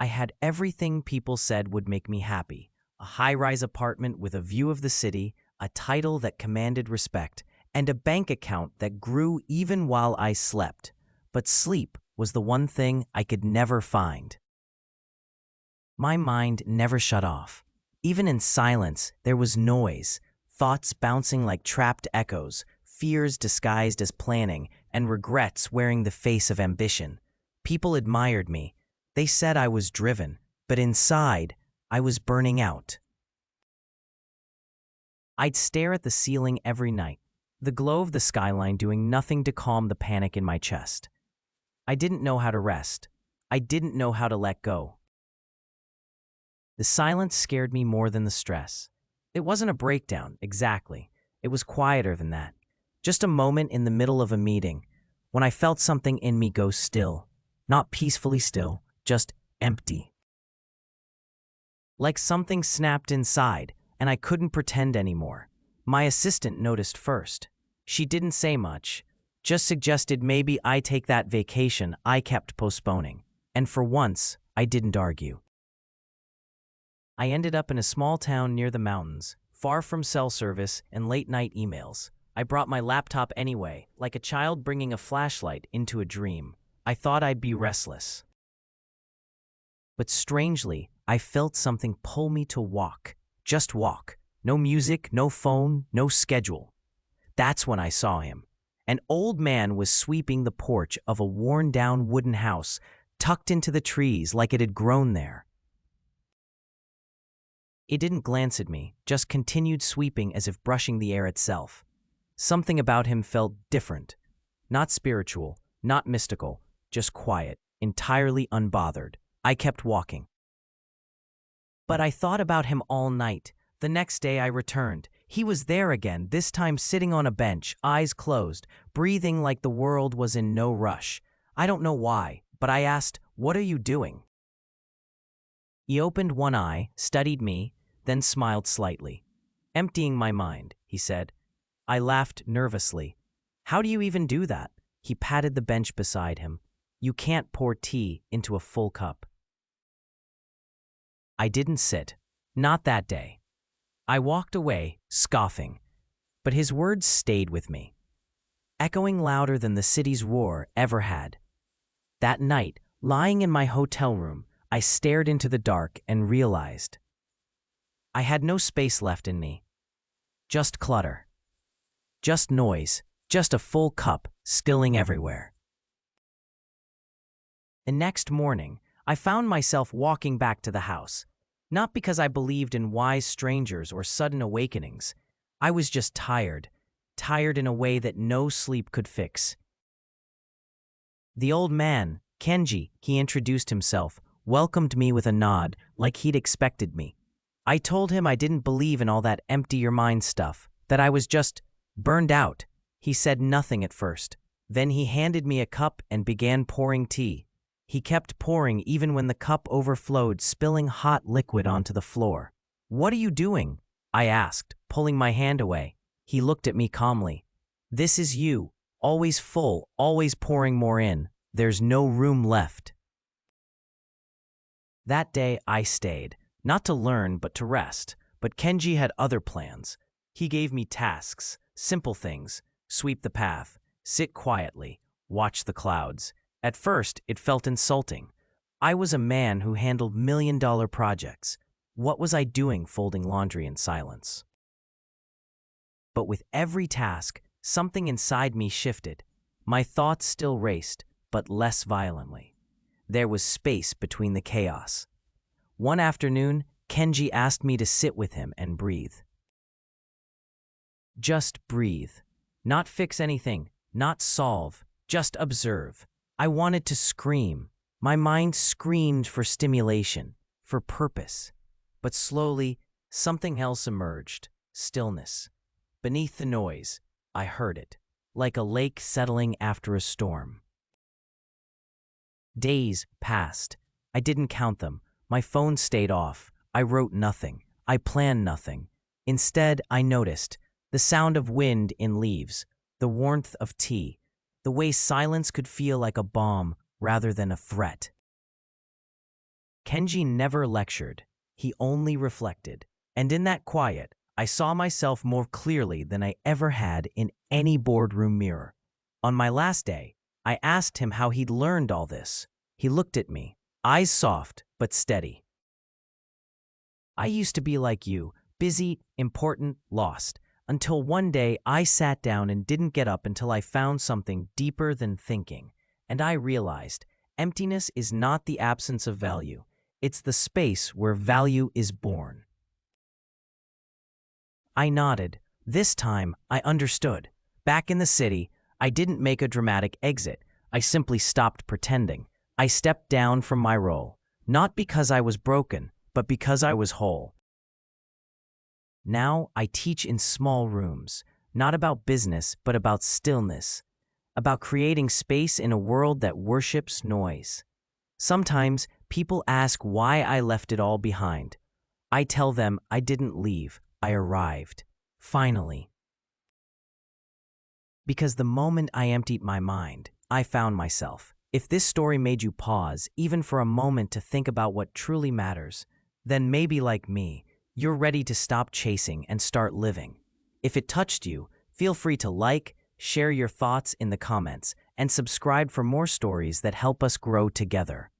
I had everything people said would make me happy: a high-rise apartment with a view of the city, a title that commanded respect, and a bank account that grew even while I slept. But sleep was the one thing I could never find. My mind never shut off. Even in silence, there was noise, thoughts bouncing like trapped echoes, fears disguised as planning, and regrets wearing the face of ambition. People admired me. They said I was driven, but inside, I was burning out. I'd stare at the ceiling every night, the glow of the skyline doing nothing to calm the panic in my chest. I didn't know how to rest. I didn't know how to let go. The silence scared me more than the stress. It wasn't a breakdown, exactly. It was quieter than that. Just a moment in the middle of a meeting, when I felt something in me go still. Not peacefully still, just empty. Like something snapped inside, and I couldn't pretend anymore. My assistant noticed first. She didn't say much, just suggested maybe I take that vacation I kept postponing. And for once, I didn't argue. I ended up in a small town near the mountains, far from cell service and late-night emails. I brought my laptop anyway, like a child bringing a flashlight into a dream. I thought I'd be restless. But strangely, I felt something pull me to walk. Just walk. No music, no phone, no schedule. That's when I saw him. An old man was sweeping the porch of a worn-down wooden house, tucked into the trees like it had grown there. It didn't glance at me, just continued sweeping as if brushing the air itself. Something about him felt different. Not spiritual, not mystical, just quiet, entirely unbothered. I kept walking. But I thought about him all night. The next day I returned. He was there again, this time sitting on a bench, eyes closed, breathing like the world was in no rush. I don't know why, but I asked, "What are you doing?" He opened one eye, studied me, then smiled slightly. "Emptying my mind," he said. I laughed nervously. "How do you even do that?" He patted the bench beside him. "You can't pour tea into a full cup." I didn't sit. Not that day. I walked away, scoffing. But his words stayed with me, echoing louder than the city's roar ever had. That night, lying in my hotel room, I stared into the dark and realized I had no space left in me. Just clutter. Just noise. Just a full cup spilling everywhere. The next morning, I found myself walking back to the house. Not because I believed in wise strangers or sudden awakenings. I was just tired. Tired in a way that no sleep could fix. The old man, Kenji, he introduced himself, welcomed me with a nod, like he'd expected me. I told him I didn't believe in all that empty your mind stuff, that I was just burned out. He said nothing at first. Then he handed me a cup and began pouring tea. He kept pouring even when the cup overflowed, spilling hot liquid onto the floor. "What are you doing?" I asked, pulling my hand away. He looked at me calmly. "This is you, always full, always pouring more in. There's no room left." That day I stayed, not to learn but to rest. But Kenji had other plans. He gave me tasks, simple things: sweep the path, sit quietly, watch the clouds. At first, it felt insulting. I was a man who handled million-dollar projects. What was I doing folding laundry in silence? But with every task, something inside me shifted. My thoughts still raced, but less violently. There was space between the chaos. One afternoon, Kenji asked me to sit with him and breathe. Just breathe. Not fix anything, not solve, just observe. I wanted to scream. My mind screamed for stimulation, for purpose. But slowly, something else emerged: stillness. Beneath the noise, I heard it, like a lake settling after a storm. Days passed. I didn't count them. My phone stayed off. I wrote nothing. I planned nothing. Instead, I noticed the sound of wind in leaves, the warmth of tea, the way silence could feel like a balm rather than a threat. Kenji never lectured. He only reflected. And in that quiet, I saw myself more clearly than I ever had in any boardroom mirror. On my last day, I asked him how he'd learned all this. He looked at me, eyes soft but steady. I used to be like you, busy, important, lost, until one day I sat down and didn't get up until I found something deeper than thinking. And I realized emptiness is not the absence of value. It's the space where value is born. I nodded. This time, I understood. Back in the city, I didn't make a dramatic exit. I simply stopped pretending. I stepped down from my role, not because I was broken, but because I was whole. Now, I teach in small rooms, not about business, but about stillness, about creating space in a world that worships noise. Sometimes, people ask why I left it all behind. I tell them I didn't leave. I arrived. Finally. Because the moment I emptied my mind, I found myself. If this story made you pause, even for a moment to think about what truly matters, then maybe like me, you're ready to stop chasing and start living. If it touched you, feel free to like, share your thoughts in the comments, and subscribe for more stories that help us grow together.